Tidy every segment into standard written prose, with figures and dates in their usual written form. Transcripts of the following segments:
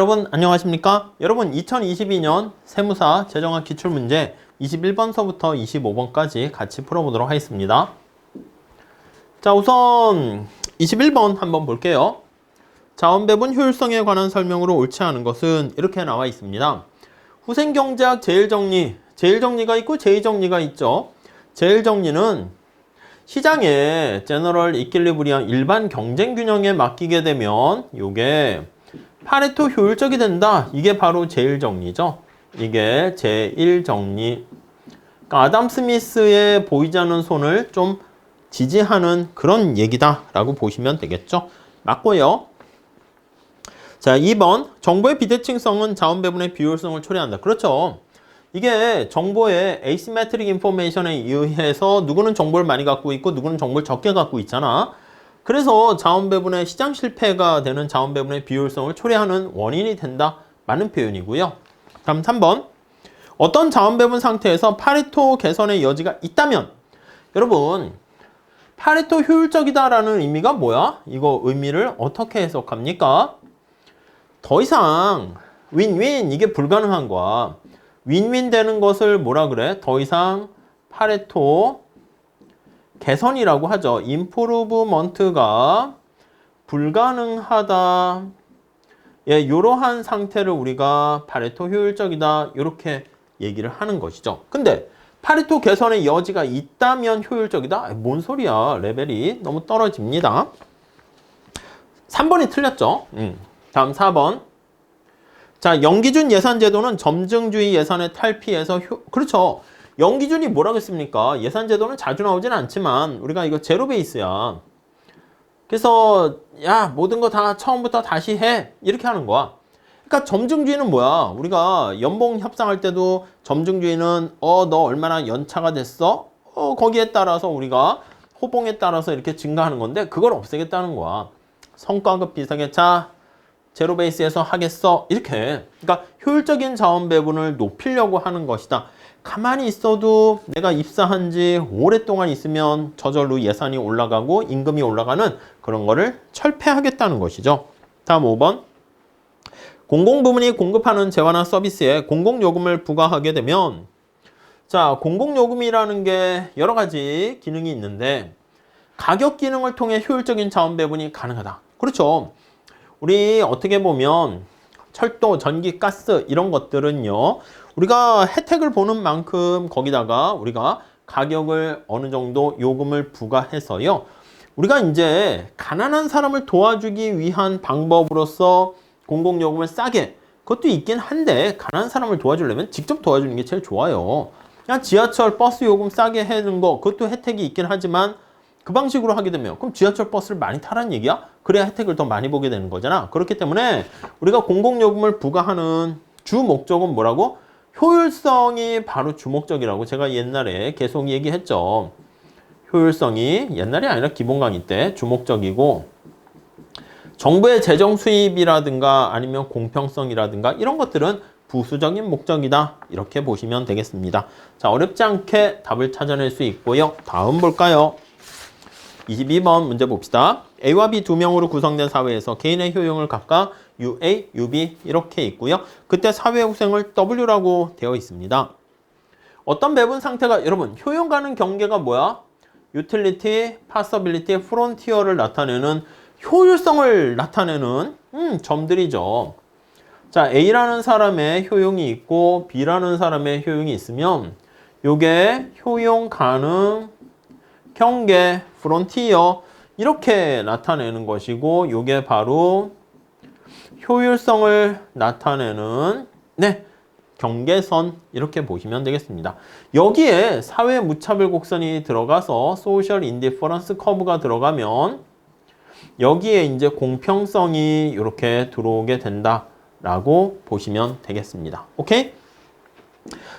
여러분 안녕하십니까? 여러분 2022년 세무사 재정학 기출문제 21번서부터 25번까지 같이 풀어보도록 하겠습니다. 자, 우선 21번 한번 볼게요. 자원배분 효율성에 관한 설명으로 옳지 않은 것은 이렇게 나와 있습니다. 후생경제학 제일정리가 있고 제2정리가 있죠. 제일정리는 시장의 제너럴 이퀄리브리엄 일반 경쟁균형에 맡기게 되면 요게 파레토 효율적이 된다. 이게 바로 제1정리죠. 이게 제1정리. 그러니까 아담 스미스의 보이지 않는 손을 좀 지지하는 그런 얘기다라고 보시면 되겠죠. 맞고요. 자, 2번. 정보의 비대칭성은 자원배분의 비효율성을 초래한다. 그렇죠. 이게 정보의 asymmetric information에 의해서 누구는 정보를 많이 갖고 있고 누구는 정보를 적게 갖고 있잖아. 그래서 자원배분의 시장 실패가 되는 자원배분의 비효율성을 초래하는 원인이 된다. 맞는 표현이고요. 다음 3번. 어떤 자원배분 상태에서 파레토 개선의 여지가 있다면, 여러분 파레토 효율적이다라는 의미가 뭐야? 이거 의미를 어떻게 해석합니까? 더 이상 윈윈 이게 불가능한 거야. 윈윈 되는 것을 뭐라 그래? 더 이상 파레토 개선이라고 하죠. 임프루브먼트가 불가능하다. 예, 이러한 상태를 우리가 파레토 효율적이다. 이렇게 얘기를 하는 것이죠. 근데 파레토 개선의 여지가 있다면 효율적이다? 뭔 소리야. 레벨이 너무 떨어집니다. 3번이 틀렸죠. 다음 4번. 자, 영기준 예산제도는 점증주의 예산의 탈피해서 그렇죠. 영기준이 뭐라고 했습니까? 예산제도는 자주 나오진 않지만 우리가 이거 제로 베이스야. 그래서 야, 모든 거 다 처음부터 다시 해. 이렇게 하는 거야. 그러니까 점증주의는 뭐야? 우리가 연봉 협상할 때도 점증주의는 너 얼마나 연차가 됐어? 거기에 따라서 우리가 호봉에 따라서 이렇게 증가하는 건데 그걸 없애겠다는 거야. 성과급 비상계차 제로 베이스에서 하겠어. 이렇게. 그러니까 효율적인 자원 배분을 높이려고 하는 것이다. 가만히 있어도 내가 입사한 지 오랫동안 있으면 저절로 예산이 올라가고 임금이 올라가는 그런 거를 철폐하겠다는 것이죠. 다음 5번. 공공부문이 공급하는 재화나 서비스에 공공요금을 부과하게 되면, 자, 공공요금이라는 게 여러 가지 기능이 있는데 가격 기능을 통해 효율적인 자원 배분이 가능하다. 그렇죠. 우리 어떻게 보면 철도, 전기, 가스 이런 것들은요. 우리가 혜택을 보는 만큼 거기다가 우리가 가격을 어느 정도 요금을 부과해서요. 우리가 이제 가난한 사람을 도와주기 위한 방법으로서 공공요금을 싸게, 그것도 있긴 한데 가난한 사람을 도와주려면 직접 도와주는 게 제일 좋아요. 그냥 지하철, 버스 요금 싸게 해는 거 그것도 혜택이 있긴 하지만 그 방식으로 하게 되면 그럼 지하철 버스를 많이 타라는 얘기야? 그래야 혜택을 더 많이 보게 되는 거잖아. 그렇기 때문에 우리가 공공요금을 부과하는 주 목적은 뭐라고? 효율성이 바로 주 목적이라고 제가 옛날에 계속 얘기했죠. 효율성이 옛날이 아니라 기본 강의 때 주 목적이고 정부의 재정 수입이라든가 아니면 공평성이라든가 이런 것들은 부수적인 목적이다. 이렇게 보시면 되겠습니다. 자, 어렵지 않게 답을 찾아낼 수 있고요. 다음 볼까요? 22번 문제 봅시다. A와 B 두 명으로 구성된 사회에서 개인의 효용을 각각 UA, UB 이렇게 있고요. 그때 사회 후생을 W라고 되어 있습니다. 어떤 배분 상태가, 여러분 효용 가는 경계가 뭐야? 유틸리티, 파서빌리티, 프론티어를 나타내는 효율성을 나타내는 점들이죠. 자, A라는 사람의 효용이 있고 B라는 사람의 효용이 있으면 요게 효용 가능 경계, 프론티어 이렇게 나타내는 것이고 요게 바로 효율성을 나타내는 경계선 이렇게 보시면 되겠습니다. 여기에 사회 무차별 곡선이 들어가서 소셜 인디퍼런스 커브가 들어가면 여기에 이제 공평성이 이렇게 들어오게 된다라고 보시면 되겠습니다. 오케이?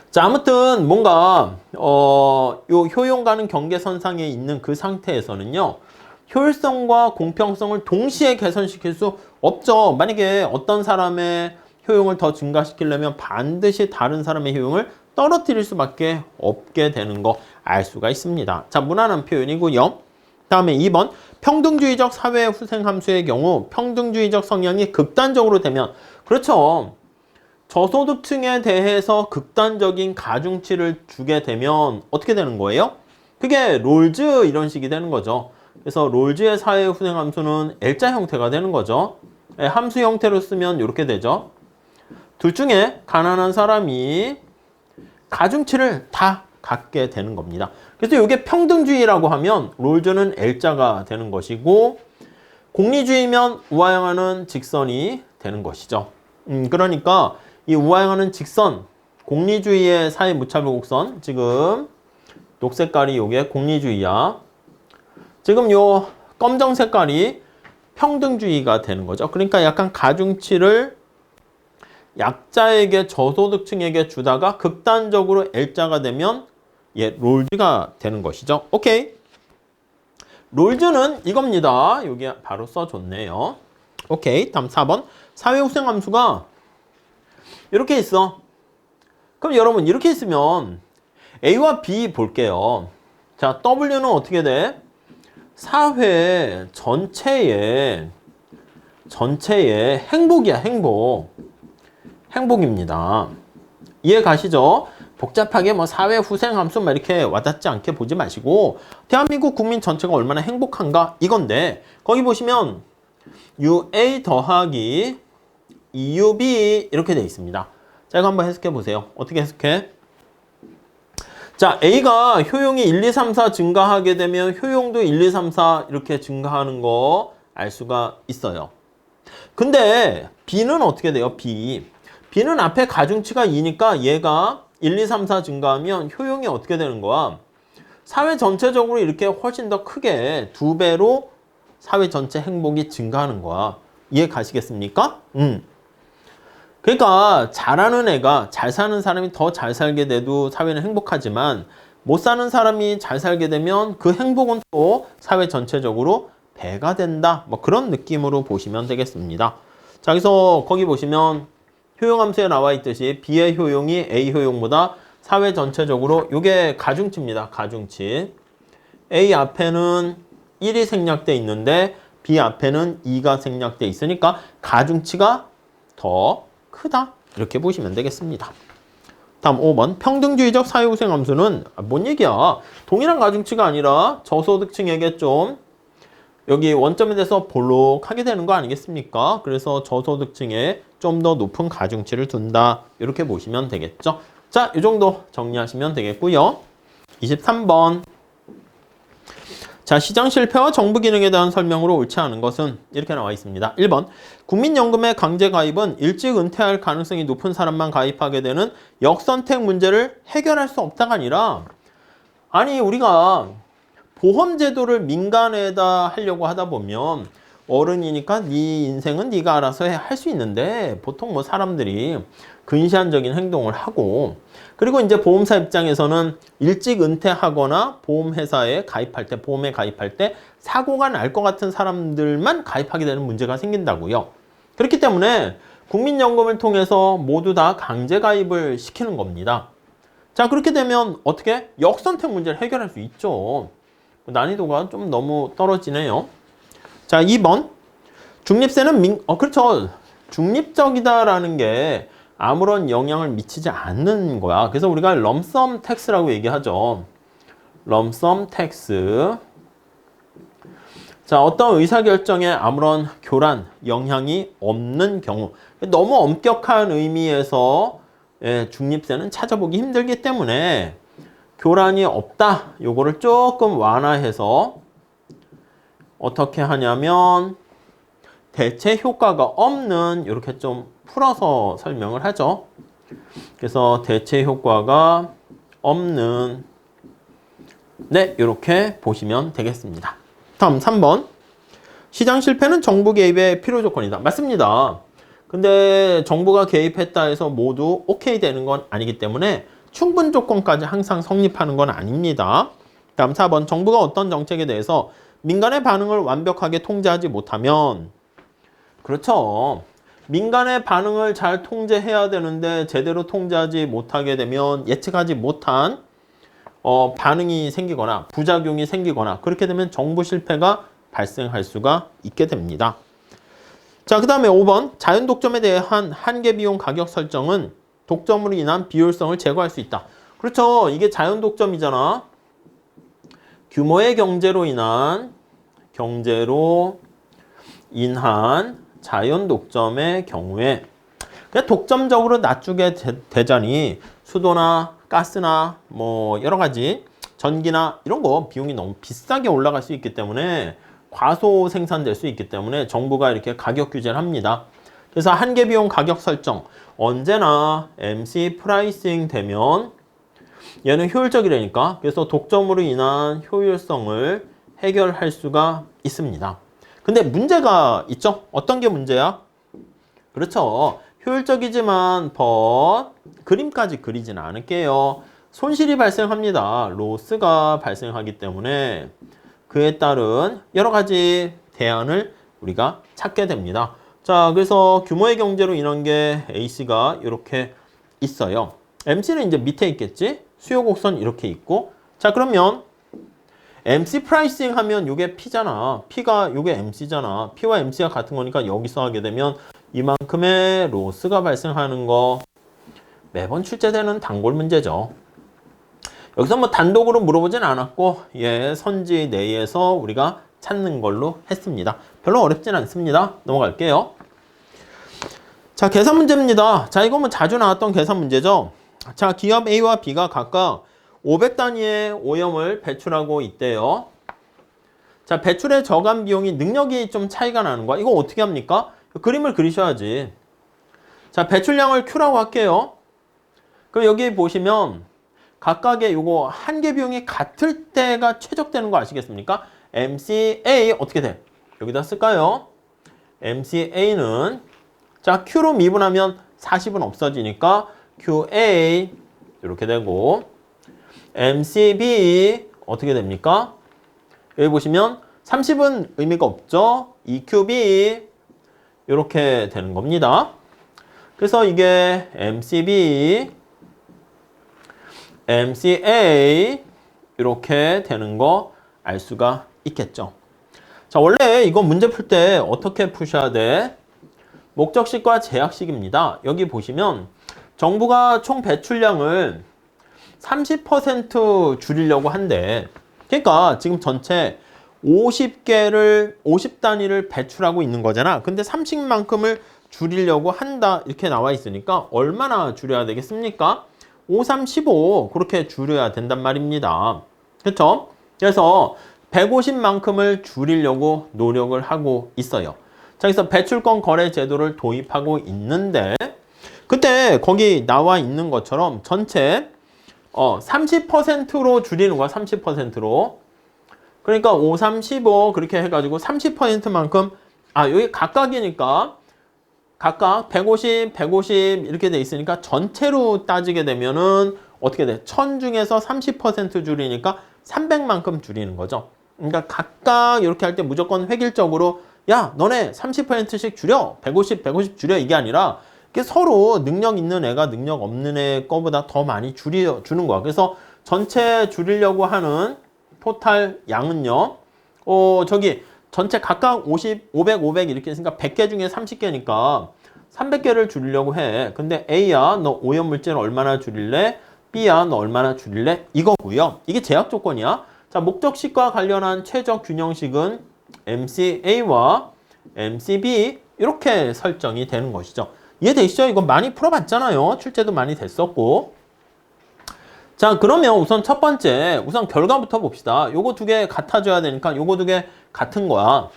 자, 아무튼 뭔가 요 효용 가는 경계선상에 있는 그 상태에서는요. 효율성과 공평성을 동시에 개선시킬 수 없죠. 만약에 어떤 사람의 효용을 더 증가시키려면 반드시 다른 사람의 효용을 떨어뜨릴 수밖에 없게 되는 거 알 수가 있습니다. 자, 무난한 표현이고요. 다음에 2번 평등주의적 사회 후생 함수의 경우 평등주의적 성향이 극단적으로 되면 그렇죠. 저소득층에 대해서 극단적인 가중치를 주게 되면 어떻게 되는 거예요? 그게 롤즈 이런 식이 되는 거죠. 그래서 롤즈의 사회 후생 함수는 L자 형태가 되는 거죠. 함수 형태로 쓰면 이렇게 되죠. 둘 중에 가난한 사람이 가중치를 다 갖게 되는 겁니다. 그래서 이게 평등주의라고 하면 롤즈는 L자가 되는 것이고 공리주의면 우하향하는 직선이 되는 것이죠. 그러니까 이 우하향하는 직선, 공리주의의 사회 무차별 곡선, 지금 녹색깔이 요게 공리주의야. 지금 요 검정 색깔이 평등주의가 되는 거죠. 그러니까 약간 가중치를 약자에게 저소득층에게 주다가 극단적으로 L자가 되면 롤즈가 되는 것이죠. 오케이. 롤즈는 이겁니다. 여기 바로 써줬네요. 오케이. 다음 4번. 사회후생함수가 이렇게 있어. 그럼 여러분 이렇게 있으면 A와 B 볼게요. 자, W는 어떻게 돼? 사회 전체의 행복이야, 행복. 행복입니다. 이해 가시죠? 복잡하게 뭐 사회 후생 함수 막 이렇게 와닿지 않게 보지 마시고 대한민국 국민 전체가 얼마나 행복한가 이건데 거기 보시면 UA 더하기 EUB 이렇게 돼 있습니다. 자, 이거 한번 해석해 보세요. 어떻게 해석해? 자, A가 효용이 1, 2, 3, 4 증가하게 되면 효용도 1, 2, 3, 4 이렇게 증가하는 거 알 수가 있어요. 근데 B는 어떻게 돼요? B는 앞에 가중치가 2니까 얘가 1, 2, 3, 4 증가하면 효용이 어떻게 되는 거야? 사회 전체적으로 이렇게 훨씬 더 크게 2배로 사회 전체 행복이 증가하는 거야. 이해 가시겠습니까? 그러니까 잘하는 애가 잘 사는 사람이 더 잘 살게 돼도 사회는 행복하지만 못 사는 사람이 잘 살게 되면 그 행복은 또 사회 전체적으로 배가 된다. 뭐 그런 느낌으로 보시면 되겠습니다. 자, 그래서 거기 보시면 효용함수에 나와 있듯이 B의 효용이 A 효용보다 사회 전체적으로 이게 가중치입니다. 가중치. A 앞에는 1이 생략돼 있는데 B 앞에는 2가 생략돼 있으니까 가중치가 더 크다. 이렇게 보시면 되겠습니다. 다음 5번. 평등주의적 사회후생함수는 뭔 얘기야? 동일한 가중치가 아니라 저소득층에게 좀 여기 원점에 대해서 볼록하게 되는 거 아니겠습니까? 그래서 저소득층에 좀 더 높은 가중치를 둔다. 이렇게 보시면 되겠죠. 자, 이 정도 정리하시면 되겠고요. 23번. 자, 시장 실패와 정부 기능에 대한 설명으로 옳지 않은 것은 이렇게 나와 있습니다. 1번. 국민연금의 강제 가입은 일찍 은퇴할 가능성이 높은 사람만 가입하게 되는 역선택 문제를 해결할 수 없다가 아니라 아니 우리가 보험제도를 민간에다 하려고 하다 보면 어른이니까 네 인생은 네가 알아서 할 수 있는데 보통 뭐 사람들이 근시안적인 행동을 하고 그리고 이제 보험사 입장에서는 일찍 은퇴하거나 보험회사에 가입할 때 보험에 가입할 때 사고가 날 것 같은 사람들만 가입하게 되는 문제가 생긴다고요. 그렇기 때문에 국민연금을 통해서 모두 다 강제 가입을 시키는 겁니다. 자, 그렇게 되면 어떻게? 역선택 문제를 해결할 수 있죠. 난이도가 좀 너무 떨어지네요. 자, 2번. 중립세는 그렇죠. 중립적이다라는 게 아무런 영향을 미치지 않는 거야. 그래서 우리가 럼섬 텍스라고 얘기하죠. 럼섬 텍스. 자, 어떤 의사결정에 아무런 교란, 영향이 없는 경우. 너무 엄격한 의미에서 중립세는 찾아보기 힘들기 때문에 교란이 없다. 요거를 조금 완화해서 어떻게 하냐면 대체 효과가 없는 이렇게 좀 풀어서 설명을 하죠. 그래서 대체 효과가 없는 이렇게 보시면 되겠습니다. 다음 3번. 시장 실패는 정부 개입의 필요 조건이다. 맞습니다. 근데 정부가 개입했다 해서 모두 오케이 되는 건 아니기 때문에 충분 조건까지 항상 성립하는 건 아닙니다. 다음 4번. 정부가 어떤 정책에 대해서 민간의 반응을 완벽하게 통제하지 못하면 그렇죠. 민간의 반응을 잘 통제해야 되는데 제대로 통제하지 못하게 되면 예측하지 못한 반응이 생기거나 부작용이 생기거나 그렇게 되면 정부 실패가 발생할 수가 있게 됩니다. 자, 그 다음에 5번 자연 독점에 대한 한계 비용 가격 설정은 독점으로 인한 비효율성을 제거할 수 있다. 그렇죠. 이게 자연 독점이잖아. 규모의 경제로 인한 자연 독점의 경우에 그냥 독점적으로 낮추게 되자니 수도나 가스나 뭐 여러 가지 전기나 이런 거 비용이 너무 비싸게 올라갈 수 있기 때문에 과소 생산될 수 있기 때문에 정부가 이렇게 가격 규제를 합니다. 그래서 한계 비용 가격 설정 언제나 MC 프라이싱 되면 얘는 효율적이라니까. 그래서 독점으로 인한 효율성을 해결할 수가 있습니다. 근데 문제가 있죠? 어떤 게 문제야? 그렇죠. 효율적이지만 그림까지 그리지는 않을게요. 손실이 발생합니다. 로스가 발생하기 때문에 그에 따른 여러 가지 대안을 우리가 찾게 됩니다. 자, 그래서 규모의 경제로 인한 게 AC가 이렇게 있어요. MC는 이제 밑에 있겠지? 수요 곡선 이렇게 있고. 자, 그러면 MC 프라이싱 하면 이게 P잖아. P가 이게 MC잖아. P와 MC가 같은 거니까 여기서 하게 되면 이만큼의 로스가 발생하는 거 매번 출제되는 단골 문제죠. 여기서 뭐 단독으로 물어보진 않았고 선지 내에서 우리가 찾는 걸로 했습니다. 별로 어렵진 않습니다. 넘어갈게요. 자, 계산 문제입니다. 자, 이거 뭐 자주 나왔던 계산 문제죠. 자, 기업 A와 B가 각각 500단위의 오염을 배출하고 있대요. 자, 배출의 저감 비용이 능력이 좀 차이가 나는 거야. 이거 어떻게 합니까? 그림을 그리셔야지. 자, 배출량을 Q라고 할게요. 그럼 여기 보시면 각각의 요거 한계 비용이 같을 때가 최적되는 거 아시겠습니까? MCA 어떻게 돼? 여기다 쓸까요? MCA는 자, Q로 미분하면 40은 없어지니까 QA 이렇게 되고 MCB 어떻게 됩니까? 여기 보시면 30은 의미가 없죠? EQB 이렇게 되는 겁니다. 그래서 이게 MCB, MCA 이렇게 되는 거 알 수가 있겠죠. 자, 원래 이거 문제 풀 때 어떻게 푸셔야 돼? 목적식과 제약식입니다. 여기 보시면 정부가 총 배출량을 30% 줄이려고 한대. 그러니까 지금 전체 50단위를 배출하고 있는 거잖아. 근데 30만큼을 줄이려고 한다 이렇게 나와 있으니까 얼마나 줄여야 되겠습니까? 5, 3, 15 그렇게 줄여야 된단 말입니다. 그렇죠? 그래서 150만큼을 줄이려고 노력을 하고 있어요. 자, 그래서 배출권 거래 제도를 도입하고 있는데 그때 거기 나와 있는 것처럼 전체 30%로 줄이는 거야. 30%로. 그러니까 5, 3, 15 그렇게 해가지고 30%만큼 여기 각각이니까 각각 150, 150 이렇게 돼 있으니까 전체로 따지게 되면은 어떻게 돼? 1000 중에서 30% 줄이니까 300만큼 줄이는 거죠. 그러니까 각각 이렇게 할 때 무조건 획일적으로 야, 너네 30%씩 줄여. 150 줄여. 이게 아니라 이게 서로 능력 있는 애가 능력 없는 애 거보다 더 많이 줄여주는 거야. 그래서 전체 줄이려고 하는 토탈 양은요. 저기 전체 각각 50, 500 이렇게 했으니까 100개 중에 30개니까 300개를 줄이려고 해. 근데 A야, 너 오염물질을 얼마나 줄일래? B야, 너 얼마나 줄일래? 이거고요. 이게 제약 조건이야. 자, 목적식과 관련한 최적 균형식은 MCA와 MCB 이렇게 설정이 되는 것이죠. 이해되시죠? 이거 많이 풀어봤잖아요. 출제도 많이 됐었고. 자, 그러면 우선 첫 번째, 우선 결과부터 봅시다. 요거 두 개 같아져야 되니까 요거 두 개 같은 거야.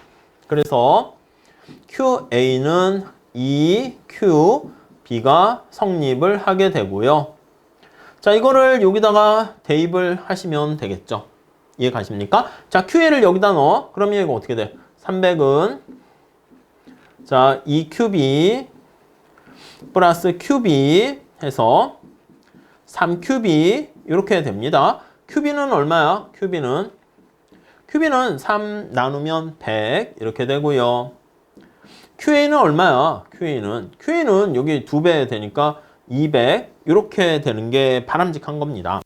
그래서 QA는 EQB가 성립을 하게 되고요. 자, 이거를 여기다가 대입을 하시면 되겠죠. 이해 가십니까? 자, QA를 여기다 넣어. 그러면 이거 어떻게 돼? 300은 자, EQB 플러스 QB 해서 3QB 이렇게 됩니다. QB는 얼마야? QB는 3 나누면 100 이렇게 되고요. QA는 얼마야? QA는 여기 2배 되니까 200 이렇게 되는 게 바람직한 겁니다.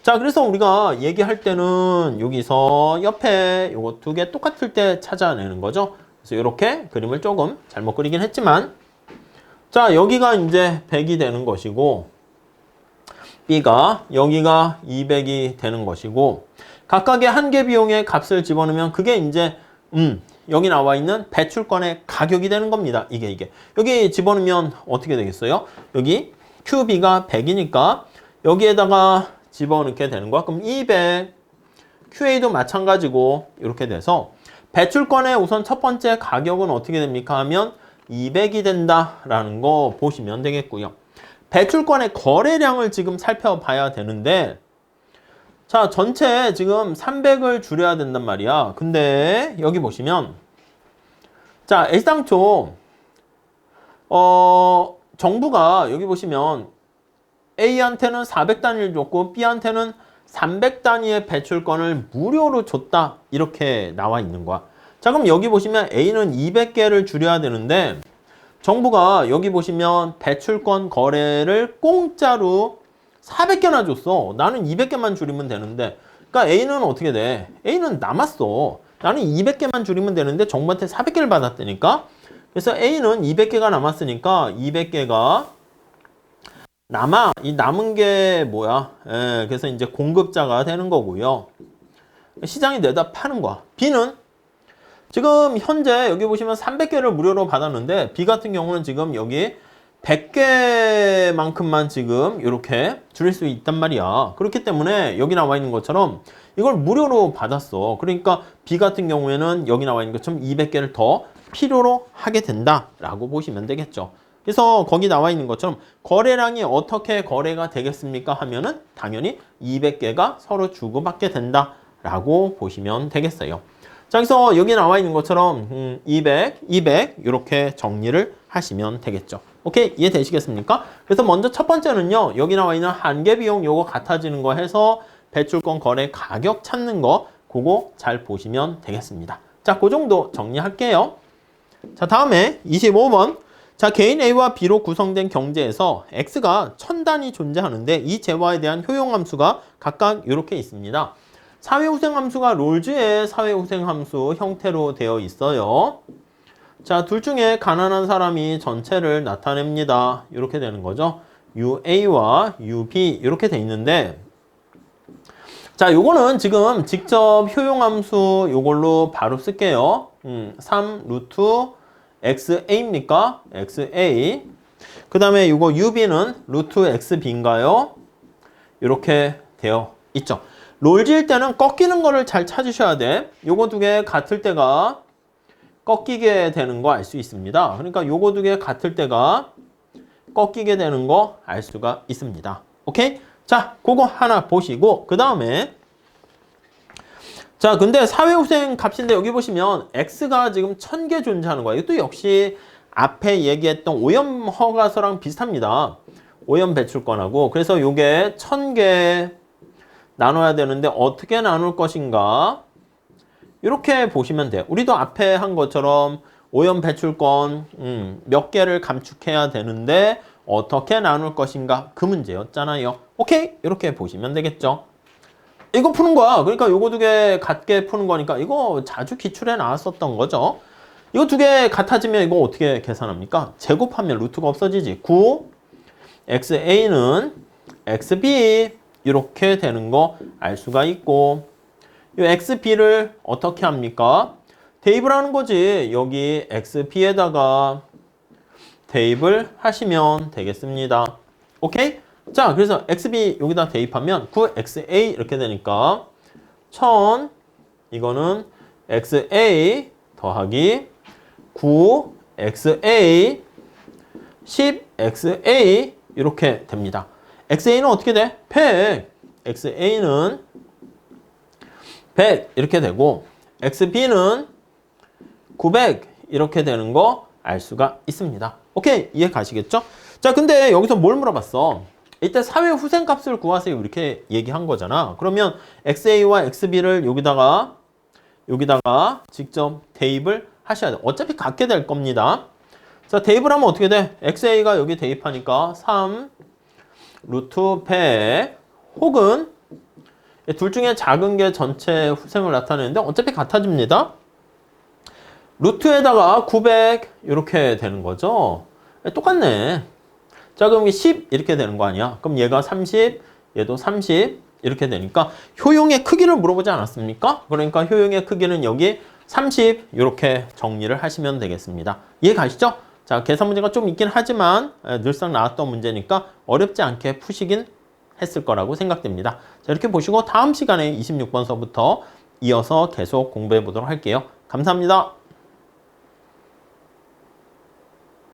자, 그래서 우리가 얘기할 때는 여기서 옆에 요거 두 개 똑같을 때 찾아내는 거죠. 그래서 이렇게 그림을 조금 잘못 그리긴 했지만, 자, 여기가 이제 100이 되는 것이고, B가 여기가 200이 되는 것이고, 각각의 한 개 비용의 값을 집어넣으면 그게 이제 여기 나와 있는 배출권의 가격이 되는 겁니다. 이게. 여기 집어넣으면 어떻게 되겠어요? 여기 QB가 100이니까 여기에다가 집어넣게 되는 거야. 그럼 200, QA도 마찬가지고 이렇게 돼서 배출권의 우선 첫 번째 가격은 어떻게 됩니까? 하면 200이 된다라는 거 보시면 되겠고요. 배출권의 거래량을 지금 살펴봐야 되는데, 자, 전체 지금 300을 줄여야 된단 말이야. 근데 여기 보시면, 자, 애당초 정부가 여기 보시면 A한테는 400단위를 줬고 B한테는 300단위의 배출권을 무료로 줬다, 이렇게 나와 있는 거야. 자, 그럼 여기 보시면 A는 200개를 줄여야 되는데 정부가 여기 보시면 배출권 거래를 공짜로 400개나 줬어. 나는 200개만 줄이면 되는데, 그러니까 A는 어떻게 돼? A는 남았어. 나는 200개만 줄이면 되는데 정부한테 400개를 받았다니까. 그래서 A는 200개가 남았으니까 200개가 남아. 이 남은 게 뭐야? 그래서 이제 공급자가 되는 거고요. 시장에 내다 파는 거야. B는 지금 현재 여기 보시면 300개를 무료로 받았는데 B 같은 경우는 지금 여기 100개만큼만 지금 이렇게 줄일 수 있단 말이야. 그렇기 때문에 여기 나와 있는 것처럼 이걸 무료로 받았어. 그러니까 B 같은 경우에는 여기 나와 있는 것처럼 200개를 더 필요로 하게 된다라고 보시면 되겠죠. 그래서 거기 나와 있는 것처럼 거래량이 어떻게 거래가 되겠습니까? 하면은 당연히 200개가 서로 주고받게 된다라고 보시면 되겠어요. 자, 그래서 여기 나와 있는 것처럼 200 이렇게 정리를 하시면 되겠죠. 오케이, 이해되시겠습니까? 그래서 먼저 첫 번째는요, 여기 나와 있는 한계 비용 요거 같아지는 거 해서 배출권 거래 가격 찾는 거, 그거 잘 보시면 되겠습니다. 자, 그 정도 정리할게요. 자, 다음에 25번. 자, 개인 A와 B로 구성된 경제에서 X가 1000단위 존재하는데 이 재화에 대한 효용함수가 각각 이렇게 있습니다. 사회후생함수가 롤즈의 사회후생함수 형태로 되어 있어요. 자, 둘 중에 가난한 사람이 전체를 나타냅니다. 이렇게 되는 거죠. UA와 UB 이렇게 돼 있는데, 자, 요거는 지금 직접 효용함수 요걸로 바로 쓸게요. 3 루트 XA입니까? XA. 그 다음에 요거 UB는 루트 XB인가요? 이렇게 되어 있죠. 롤즈일 때는 꺾이는 거를 잘 찾으셔야 돼. 요거 두 개 같을 때가 꺾이게 되는 거 알 수 있습니다. 그러니까 요거 두 개 같을 때가 꺾이게 되는 거 알 수가 있습니다. 오케이? 자, 그거 하나 보시고 그 다음에, 자, 근데 사회후생 값인데 여기 보시면 X가 지금 1000개 존재하는 거야. 이것도 역시 앞에 얘기했던 오염 허가서랑 비슷합니다. 오염 배출권하고. 그래서 요게 1000개 나눠야 되는데 어떻게 나눌 것인가? 이렇게 보시면 돼요. 우리도 앞에 한 것처럼 오염 배출권 몇 개를 감축해야 되는데 어떻게 나눌 것인가? 그 문제였잖아요. 오케이? 이렇게 보시면 되겠죠. 이거 푸는 거야. 그러니까 요거 두 개 같게 푸는 거니까 이거 자주 기출에 나왔었던 거죠. 이거 두 개 같아지면 이거 어떻게 계산합니까? 제곱하면 루트가 없어지지. 9 XA는 XB 이렇게 되는 거 알 수가 있고, 이 XB를 어떻게 합니까? 대입을 하는 거지. 여기 XB에다가 대입을 하시면 되겠습니다. 오케이? 자, 그래서 XB 여기다 대입하면 9XA 이렇게 되니까 1000 이거는 XA 더하기 9XA 10XA 이렇게 됩니다. XA는 어떻게 돼? 100. XA는 100 이렇게 되고 XB는 900 이렇게 되는 거 알 수가 있습니다. 오케이, 이해 가시겠죠? 자, 근데 여기서 뭘 물어봤어? 이때 사회 후생 값을 구하세요 이렇게 얘기한 거잖아. 그러면 XA와 XB를 여기다가 직접 대입을 하셔야 돼. 어차피 같게 될 겁니다. 자, 대입을 하면 어떻게 돼? XA가 여기 대입하니까 3 루트 100 혹은 둘 중에 작은 게 전체 후생을 나타내는데 어차피 같아집니다. 루트에다가 900 이렇게 되는 거죠. 똑같네. 자, 그럼 10 이렇게 되는 거 아니야? 그럼 얘가 30, 얘도 30 이렇게 되니까 효용의 크기를 물어보지 않았습니까? 그러니까 효용의 크기는 여기 30 이렇게 정리를 하시면 되겠습니다. 이해 가시죠? 자, 계산 문제가 좀 있긴 하지만 늘상 나왔던 문제니까 어렵지 않게 푸시긴 했을 거라고 생각됩니다. 자, 이렇게 보시고 다음 시간에 26번서부터 이어서 계속 공부해 보도록 할게요. 감사합니다.